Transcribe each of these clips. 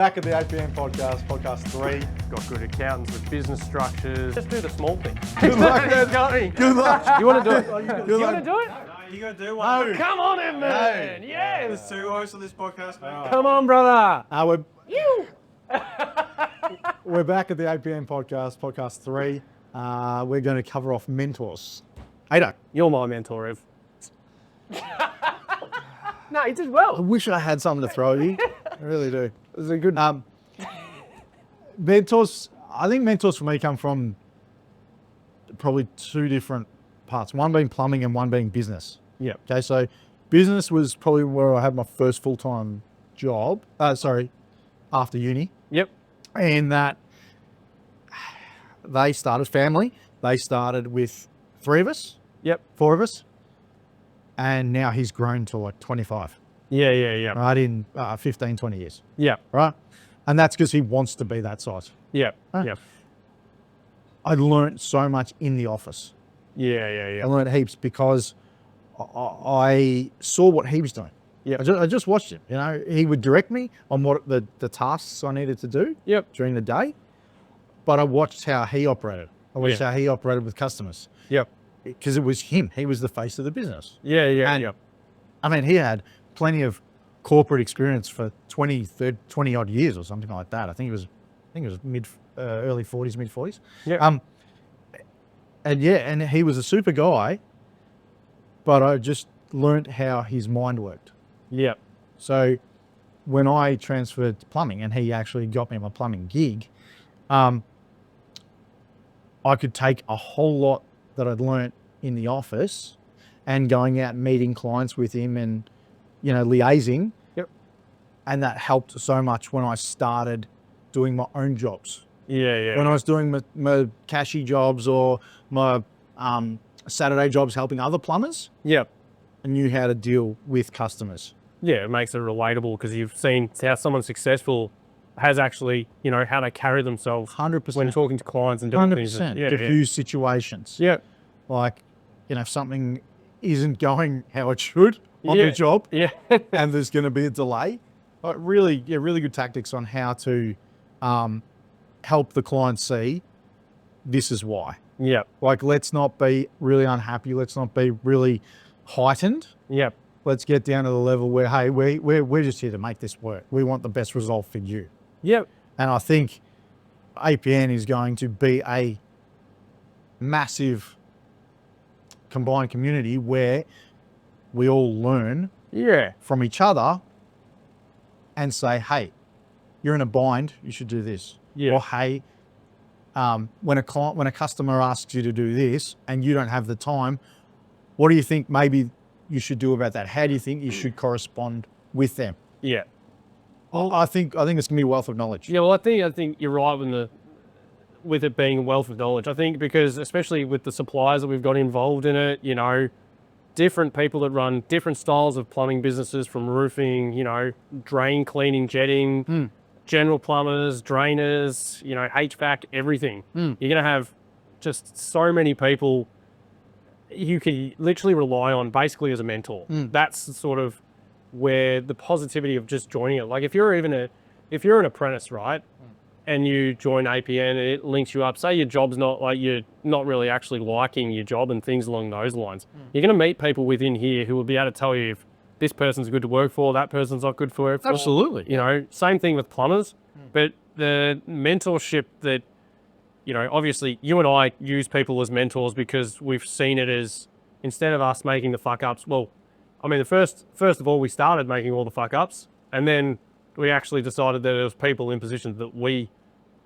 Back at the 8pm podcast, podcast 3. Got good accountants with business structures. Just do the small thing. Good luck, man. Good luck. You want to do it? Good You luck. want to do it? No, you gotta do one. No. Come on in, man. No. Yes. There's two hosts on this podcast, mate. Come on, brother. We're back at the 8pm podcast, podcast 3. We're going to cover off mentors. Ado. You're my mentor, Ev. No, he did I well. wish I had something to throw at you. I really do. It was a good. Mentors, I think mentors for me come from probably two different parts. One being plumbing and one being business. Yeah. Okay, so business was probably where I had my first full-time job. After uni. Yep. And that they started family. They started with 3 of us, Yep. 4 of us. And now he's grown to like 25, Yeah. right? In 15, 20 years, Yeah. right? And that's because he wants to be that size. Yeah. Huh. Yeah. I learned so much in the office. Yeah. I learned heaps because I saw what he was doing. Yeah. I just watched him. You know, he would direct me on what the tasks I needed to do Yep. during the day, but I watched how he operated. I watched how he operated with customers Yep. because it was him. He was the face of the business. Yeah. And- Yep. I mean, he had plenty of corporate experience for 20 odd years or something like that. I think it was early 40s, mid 40s. Yeah. And he was a super guy, but I just learned how his mind worked. Yep. So when I transferred to plumbing and he actually got me my plumbing gig, I could take a whole lot that I'd learnt in the office and going out and meeting clients with him and, you know, liaising. Yep. And that helped so much when I started doing my own jobs. Yeah. When I was doing my cashy jobs or my Saturday jobs helping other plumbers, Yep. I knew how to deal with customers. Yeah, it makes it relatable because you've seen how someone successful has actually, you know, how they carry themselves 100%. when talking to clients and different 100%. things. Diffuse situations. Yeah. Like, you know, if something isn't going how it should on Yeah. the job Yeah. and there's going to be a delay, really good tactics on how to help the client see this is why. Yep. Like, let's not be really unhappy. Let's not be really heightened. Yep. Let's get down to the level where, hey, we're just here to make this work. We want the best result for you. Yep. And I think APN is going to be a massive combined community where we all learn Yeah. from each other and say, hey, you're in a bind, you should do this. Yeah. Or hey, when a customer asks you to do this and you don't have the time, what do you think maybe you should do about that? How do you think you should correspond with them? Yeah. I think it's gonna be a wealth of knowledge. Yeah. Well, I think you're right with it being a wealth of knowledge. I think because especially with the suppliers that we've got involved in it, you know, different people that run different styles of plumbing businesses from roofing, you know, drain cleaning, jetting, general plumbers, drainers, you know, HVAC, everything. You're going to have just so many people you can literally rely on basically as a mentor. That's sort of where the positivity of just joining it. Like if you're an apprentice, right? And you join APN and it links you up, say your job's not like you're not really actually liking your job and things along those lines. You're going to meet people within here who will be able to tell you if this person's good to work for, that person's not good to work for. Absolutely. You know, same thing with plumbers, but the mentorship that, you know, obviously you and I use people as mentors because we've seen it as instead of us making the fuck ups. Well, I mean, first of all, we started making all the fuck ups and then we actually decided that it was people in positions that we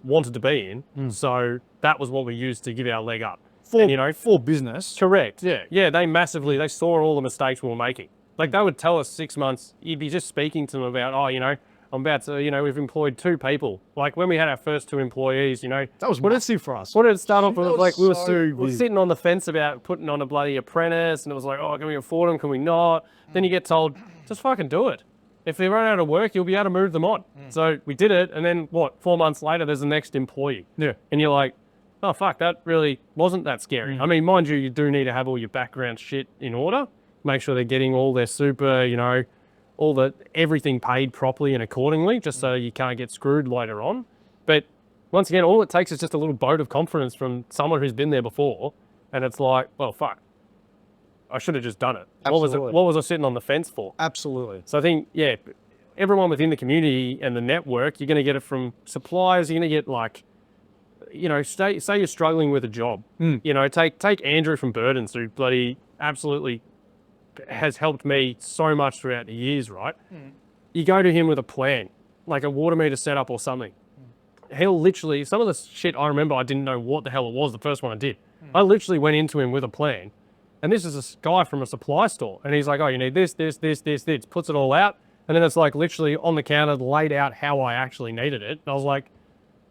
wanted to be in. So that was what we used to give our leg up. For business. Correct. Yeah. They saw all the mistakes we were making. Like they would tell us 6 months, you'd be just speaking to them about, oh, you know, I'm about to, you know, we've employed 2 people. Like when we had our first 2 employees, you know. That was massive for us. What did it start off with? That Like was we so were big. sitting on the fence about putting on a bloody apprentice and it was like, oh, can we afford them? Can we not? Then you get told, just fucking do it. If they run out of work, you'll be able to move them on. So we did it. And then 4 months later, there's the next employee. Yeah. And you're like, oh, fuck, that really wasn't that scary. I mean, mind you do need to have all your background shit in order. Make sure they're getting all their super, you know, everything paid properly and accordingly, just so you can't get screwed later on. But once again, all it takes is just a little vote of confidence from someone who's been there before, and it's like, well, fuck, I should have just done it. Absolutely. What was I sitting on the fence for? Absolutely. So I think, yeah, everyone within the community and the network, you're going to get it from suppliers. You're going to get like, say you're struggling with a job. Take Andrew from Burdens, who bloody absolutely has helped me so much throughout the years, right? You go to him with a plan, like a water meter setup or something. He'll literally, some of the shit I remember, I didn't know what the hell it was the first one I did. I literally went into him with a plan. And this is a guy from a supply store. And he's like, oh, you need this, puts it all out. And then it's like literally on the counter, laid out how I actually needed it. And I was like,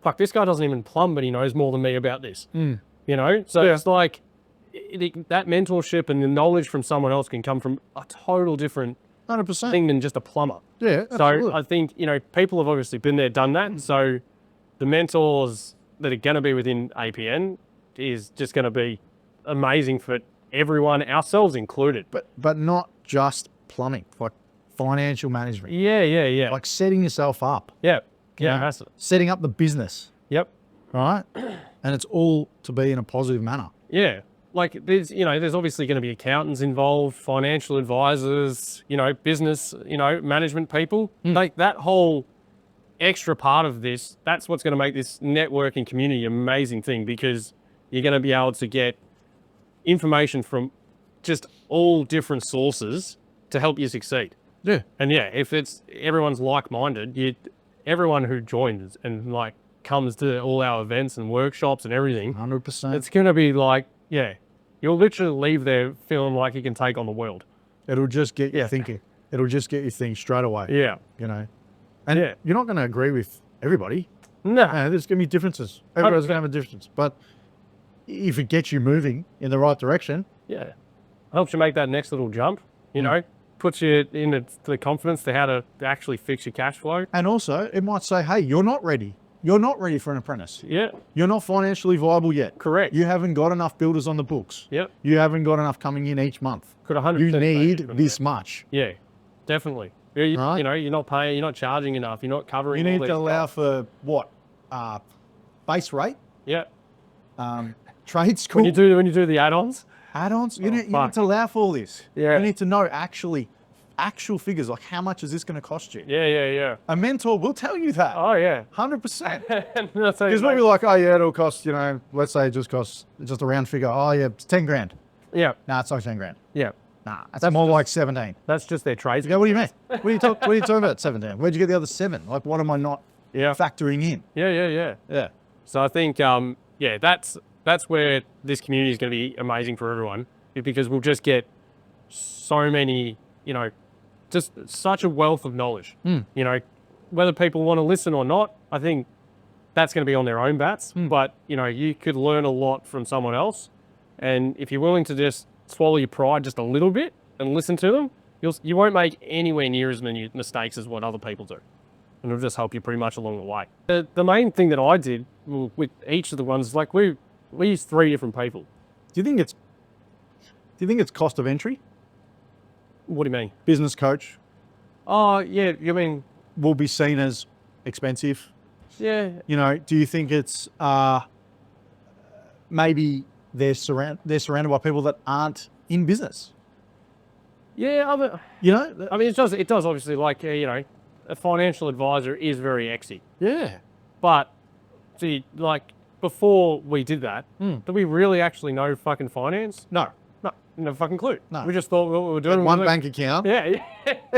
fuck, this guy doesn't even plumb, but he knows more than me about this. So it's like that mentorship and the knowledge from someone else can come from a total different 100%. thing than just a plumber. Yeah, absolutely. So I think, people have obviously been there, done that. So the mentors that are going to be within APN is just going to be amazing for everyone, ourselves included. But not just plumbing, like financial management. Yeah. Like setting yourself up. Yeah. you know, That's it. setting up the business, Yep. right? And it's all to be in a positive manner. Yeah. Like there's obviously going to be accountants involved, financial advisors, business, management people. Like that whole extra part of this, that's what's going to make this networking community an amazing thing, because you're going to be able to get information from just all different sources to help you succeed. Yeah. And yeah, if it's everyone's like-minded, everyone who joins and like comes to all our events and workshops and everything, 100%. it's going to be like, yeah, you'll literally leave there feeling like you can take on the world. It'll just get you thinking. It'll just get you thinking straight away. Yeah. And Yeah. you're not going to agree with everybody. No. There's going to be differences. Everyone's going to have a difference. But if it gets you moving in the right direction. Yeah. Helps you make that next little jump, puts you in the confidence to how to actually fix your cash flow. And also, it might say, hey, you're not ready. You're not ready for an apprentice. Yeah. You're not financially viable yet. Correct. You haven't got enough builders on the books. Yep. You haven't got enough coming in each month. Could 100% You say need different this there. much. Yeah, definitely. Right. You're not paying, you're not charging enough, you're not covering. You all need these to allow costs. for what? Base rate, Yeah. trade school, When you do the add-ons. add-ons. You need fuck. to allow for all this. Yeah. You need to know actual figures, like how much is this going to cost you? Yeah. A mentor will tell you that. Oh yeah. 100%. That's how you Because we'll make- be like, oh yeah, it'll cost, let's say it just costs just a round figure. Oh yeah, it's 10 grand. Yeah. Nah, it's not 10 grand. Yeah. Nah, it's more like 17. That's just their trades. You go, what do you mean? What are you talking about 17? Where'd you get the other 7? Like, what am I not Yeah. factoring in? Yeah. Yeah. So I think, that's where this community is going to be amazing for everyone, because we'll just get so many, just such a wealth of knowledge. Whether people want to listen or not, I think that's going to be on their own bats. But, you could learn a lot from someone else. And if you're willing to just swallow your pride just a little bit and listen to them, you won't make anywhere near as many mistakes as what other people do. And it'll just help you pretty much along the way. The main thing that I did with each of the ones is like we used 3 different people. Do you think it's cost of entry? What do you mean? Business coach Oh, yeah, you mean, will be seen as expensive. yeah. Do you think it's maybe they're surrounded by people that aren't in business? Yeah, I mean, it does obviously, like, a financial advisor is very exy. Yeah. But, see, like, before we did that, did we really actually know fucking finance? No. No fucking clue. No. We just thought what we were doing. One was bank account Yeah.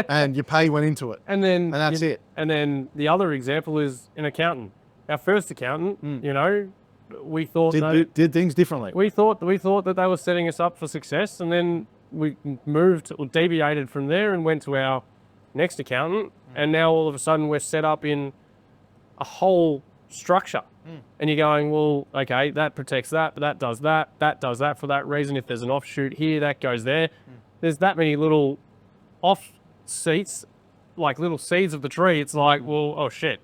and your pay went into it. And that's it. And then the other example is an accountant. Our first accountant, we thought Did things differently. we thought that they were setting us up for success, and then we moved or deviated from there and went to our next accountant, and now all of a sudden we're set up in a whole structure. And you're going, well, okay, that protects that, but that does that for that reason. If there's an offshoot here, that goes there. There's that many little off seats, like little seeds of the tree. It's like, well, oh shit.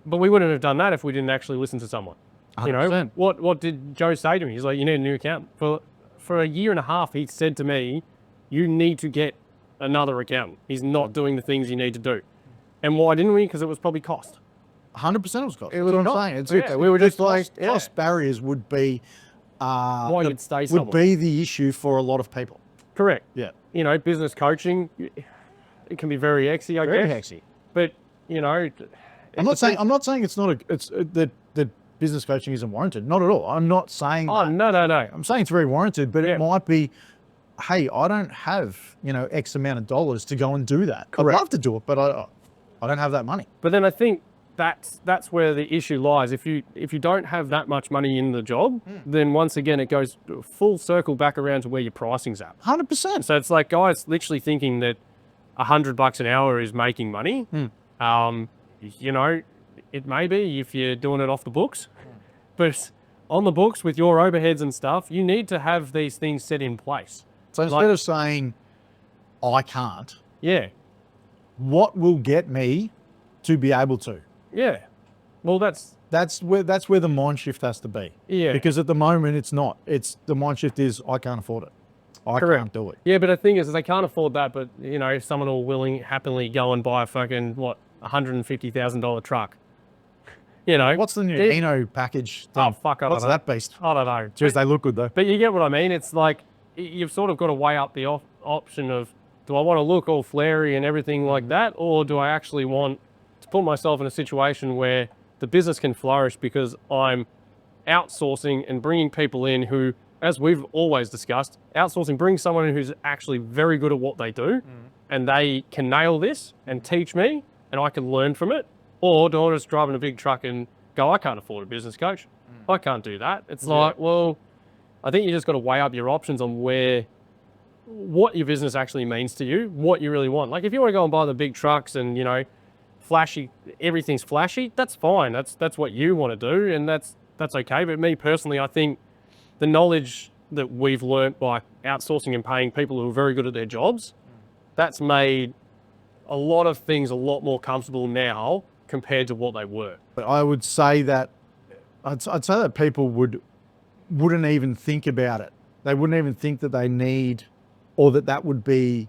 But we wouldn't have done that if we didn't actually listen to someone. 100%. What did Joe say to me? He's like, you need a new accountant. For a year and a half, he said to me, you need to get another accountant. He's not doing the things you need to do. And why didn't we? Because it was probably cost. 100% it was cost. It That's was what I'm not. saying. It's, Yeah, we were just the like, cost barriers would be Why you'd stay would somewhere. be the issue for a lot of people. Correct. Yeah, You know, business coaching, it can be very exy, I very guess. hexy. But, you know, I'm not saying it's not that business coaching isn't warranted. Not at all. I'm not saying. Oh, no. I'm saying it's very warranted, but Yeah. it might be, hey, I don't have, X amount of dollars to go and do that. Correct. I'd love to do it, but I don't have that money. But then I think that's where the issue lies. If you don't have that much money in the job, then once again it goes full circle back around to where your pricing's at. 100%. So it's like guys literally thinking that $100 an hour is making money. You know, it may be if you're doing it off the books, but on the books with your overheads and stuff, you need to have these things set in place. So instead of saying, I can't, Yeah. what will get me to be able to? Yeah. Well, that's That's where the mind shift has to be. Yeah. Because at the moment it's not. It's the mind shift is I can't afford it. I Correct. can't do it. Yeah, but the thing is they can't afford that, but you know, if someone will happily go and buy a fucking $150,000 truck. You know. What's the new It- Eno package thing? Oh, fuck, I don't What's know. that beast? I don't know. Jeez, they look good though. But you get what I mean. It's like you've sort of got to weigh up the option of, do I want to look all flary and everything like that, or do I actually want to put myself in a situation where the business can flourish because I'm outsourcing and bringing people in who, as we've always discussed, outsourcing brings someone in who's actually very good at what they do and they can nail this and teach me and I can learn from it, or do I just drive in a big truck and go, I can't afford a business coach. I can't do that. It's like, well, I think you just got to weigh up your options on what your business actually means to you, what you really want. Like if you want to go and buy the big trucks and, you know, flashy, everything's flashy, that's fine. That's what you want to do, and that's okay. But me personally, I think the knowledge that we've learnt by outsourcing and paying people who are very good at their jobs, that's made a lot of things a lot more comfortable now compared to what they were. But I would say that I'd say that people wouldn't even think about it. They wouldn't even think that they need, or that would be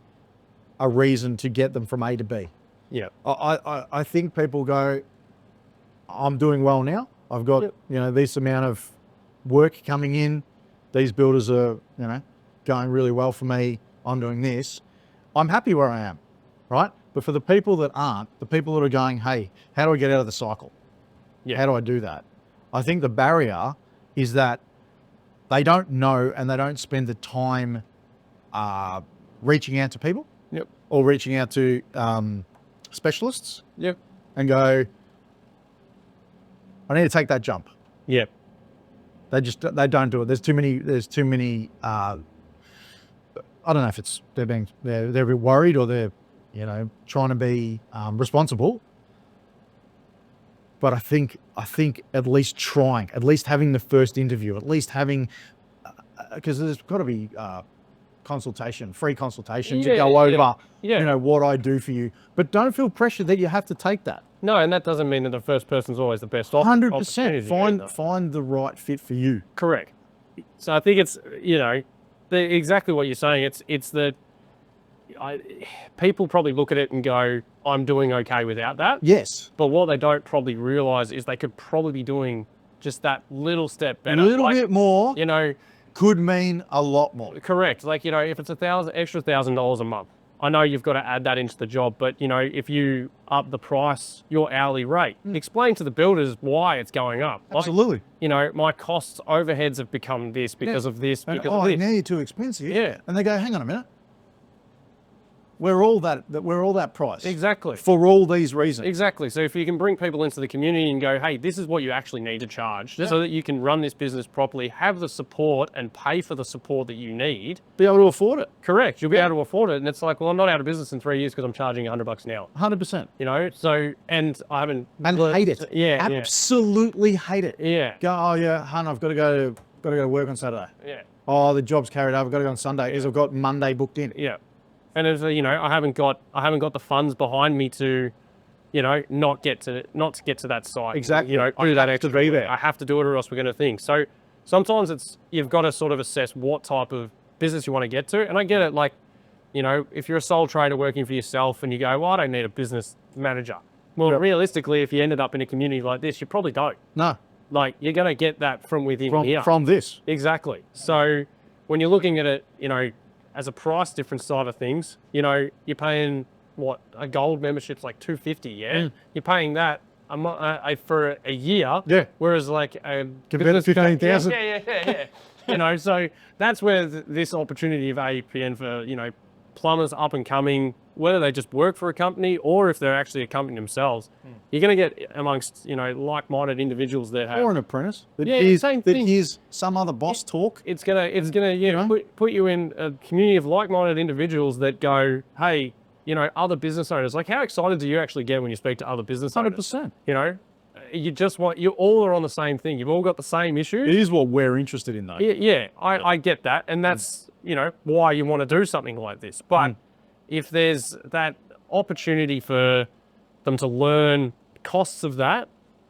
a reason to get them from A to B. Yeah. I think people go, I'm doing well now. I've got, this amount of work coming in. These builders are, going really well for me. I'm doing this. I'm happy where I am, right? But for the people that aren't, the people that are going, hey, how do I get out of the cycle? Yeah. How do I do that? I think the barrier is that they don't know and they don't spend the time reaching out to people. Yep. Or reaching out to specialists. Yep. And go, I need to take that jump. Yep. They don't do it. There's too many I don't know if it's they're a bit worried or they're trying to be responsible. But I think at least trying, at least having the first interview, at least having, because there's got to be free consultation to go over, what I do for you. But don't feel pressure that you have to take that. No, and that doesn't mean that the first person's always the best 100%. opportunity. Find the right fit for you. Correct. So I think it's, exactly what you're saying. It's that people probably look at it and go, I'm doing okay without that. Yes. But what they don't probably realize is they could probably be doing just that little step better. A little bit more could mean a lot more. Correct. Like, if it's extra $1,000 a month, I know you've got to add that into the job, but if you up the price, your hourly rate, explain to the builders why it's going up. Absolutely. Like, my costs, overheads have become this because of this, And, because of this. now you're too expensive. Yeah. And they go, hang on a minute. We're all that price. Exactly. For all these reasons. Exactly. So if you can bring people into the community and go, hey, this is what you actually need to charge so that you can run this business properly, have the support and pay for the support that you need. Be able to afford it. Correct. You'll be able to afford it. And it's like, well, I'm not out of business in 3 years because I'm charging $100 an hour. 100%. So, and I haven't... And hate it. Yeah. Absolutely hate it. Yeah. Go, oh yeah, hun, I've got to go to work on Saturday. Yeah. Oh, the job's carried over, I've got to go on Sunday because I've got Monday booked in. Yeah. And as I haven't got the funds behind me to, not get to that site. Exactly. Do that extra. be there. I have to do it or else we're going to think. So sometimes you've got to sort of assess what type of business you want to get to. And I get it. Like you know, if you're a sole trader working for yourself and you go, well, I don't need a business manager. Well, realistically, if you ended up in a community like this, you probably don't. No. Like, you're going to get that from within here. From this. Exactly. So when you're looking at it, you know, as a price difference side of things, you know, you're paying what, a gold membership's like $250, yeah? Mm. You're paying that for a year. Yeah. Whereas like a Compared to 15,000. Yeah. You know, so that's where this opportunity of APN for, you know, plumbers up and coming, whether they just work for a company or if they're actually a company themselves, you're going to get amongst, you know, like-minded individuals that have... Or an apprentice. That same thing. hears some other boss talk. It's gonna you know, put you in a community of like-minded individuals that go, hey, you know, other business owners. Like, how excited do you actually get when you speak to other business owners? 100%. You know, you all are on the same thing. You've all got the same issues. It is what we're interested in, though. Yeah, I get that, and that's you know why you want to do something like this. But if there's that opportunity for them to learn costs of that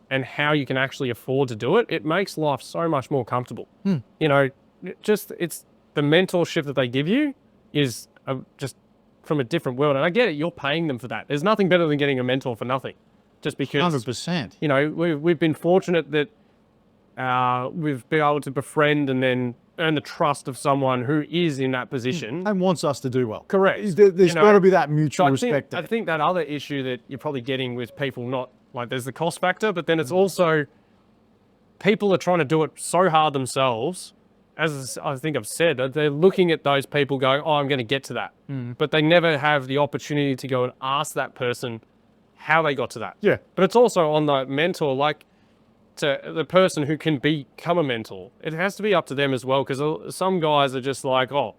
and how you can actually afford to do it, it makes life so much more comfortable. You know, it's the mentorship that they give you is just from a different world. And I get it, you're paying them for that. There's nothing better than getting a mentor for nothing. Just because 100%. you know, we've been fortunate that we've been able to befriend and then earn the trust of someone who is in that position. And wants us to do well. Correct. There's got to be that mutual respect. I think that other issue that you're probably getting with people, not like there's the cost factor, but then it's also people are trying to do it so hard themselves. As I think I've said, they're looking at those people going, oh, I'm going to get to that. But they never have the opportunity to go and ask that person how they got to that. Yeah. But it's also on the mentor, like to the person who can become a mentor. It has to be up to them as well, because some guys are just like, oh,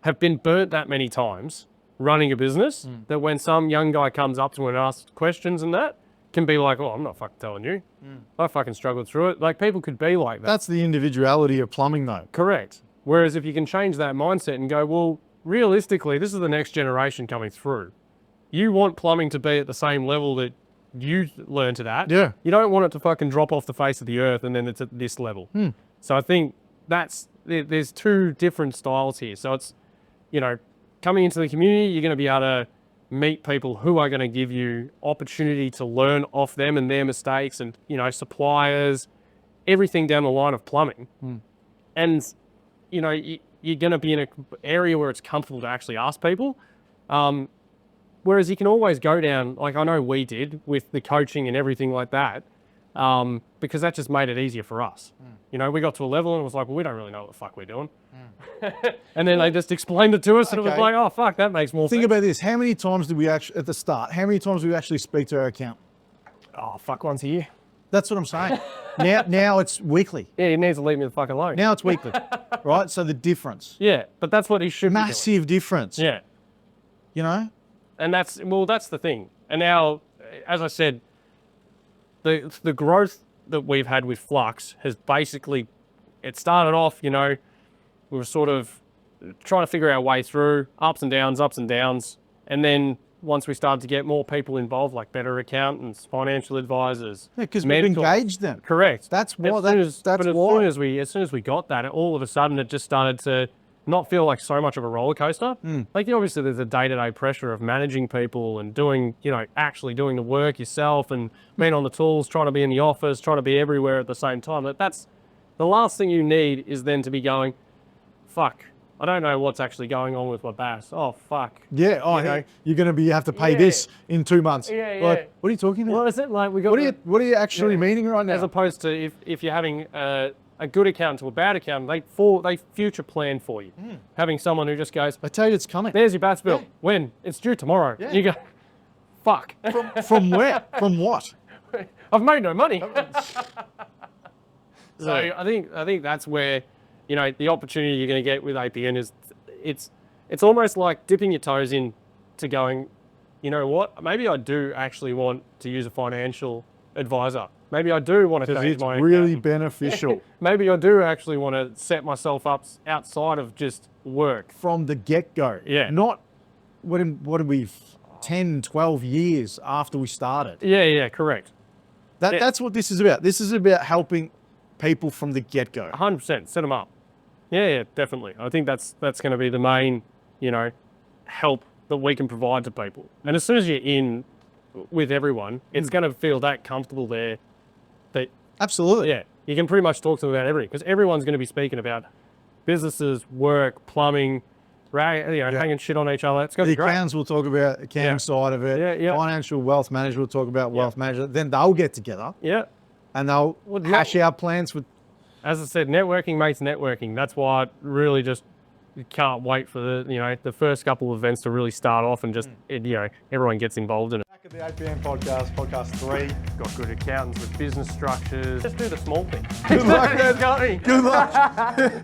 have been burnt that many times running a business that when some young guy comes up to him and asks questions and that, can be like, oh, I'm not fucking telling you. I fucking struggled through it. Like, people could be like that. That's the individuality of plumbing, though. Correct. Whereas if you can change that mindset and go, well, realistically, this is the next generation coming through. You want plumbing to be at the same level that you learned it at. Yeah. You don't want it to fucking drop off the face of the earth and then it's at this level. So I think there's two different styles here. So it's, you know, coming into the community, you're going to be able to meet people who are going to give you opportunity to learn off them and their mistakes and, you know, suppliers, everything down the line of plumbing. And, you know, you're going to be in an area where it's comfortable to actually ask people. Whereas you can always go down, like I know we did with the coaching and everything like that, because that just made it easier for us. You know, we got to a level and it was like, well, we don't really know what the fuck we're doing. And then they just explained it to us and it was like, oh, fuck, that makes more sense. Think about this. How many times did we actually, at the start, how many times did we actually speak to our account? Oh, fuck, once a year. That's what I'm saying. now it's weekly. Yeah, he needs to leave me the fuck alone. Now it's weekly, right? So the difference. Yeah, but that's what he should be doing. Massive difference. Yeah. You know? And that's the thing. And now, as I said, the growth that we've had with Flux has basically, it started off, you know, we were sort of trying to figure our way through, ups and downs. And then once we started to get more people involved, like better accountants, financial advisors. Yeah, because we've engaged them. Correct. That's why. As soon as we got that, all of a sudden it just started to not feel like so much of a roller coaster. Like, obviously there's a day-to-day pressure of managing people and doing, you know, actually doing the work yourself and being on the tools, trying to be in the office, trying to be everywhere at the same time. That's the last thing you need is then to be going, fuck, I don't know what's actually going on with my BAS. Oh, fuck. Yeah. Oh, you're going to have to pay this in 2 months. Yeah. Like, what are you talking about? What is it? Like, we got. What are you actually meaning right now? As opposed to if you're having a good accountant to a bad accountant, they future plan for you. Having someone who just goes, I tell you, it's coming. there's your BAS bill. When? It's due tomorrow. Yeah. You go, fuck. From where? From what? I've made no money. So I think that's where, you know, the opportunity you're going to get with APN is it's almost like dipping your toes in to going, you know what, maybe I do actually want to use a financial advisor. Maybe I do want to change my really accountant. beneficial. Maybe I do actually want to set myself up outside of just work. From the get-go. Yeah. Not, what did we, 10, 12 years after we started. Yeah, correct. That's what this is about. This is about helping people from the get-go. 100%, set them up. Yeah, definitely. I think that's going to be the main, you know, help that we can provide to people. And as soon as you're in with everyone, it's going to feel that comfortable there that, Absolutely. yeah, you can pretty much talk to them about everything, because everyone's going to be speaking about businesses, work, plumbing, hanging shit on each other. It's going to The be great. accountants will talk about the accounting side of it. Yeah, yeah. Financial wealth management will talk about wealth management. Then they'll get together Yeah. and they'll hash out plans for. As I said, networking makes networking. That's why I really just can't wait for the first couple of events to really start off and just, everyone gets involved in it. Back at the 8 p.m. podcast 3. Got good accountants with business structures. Just do the small things. Good luck, man. Good luck.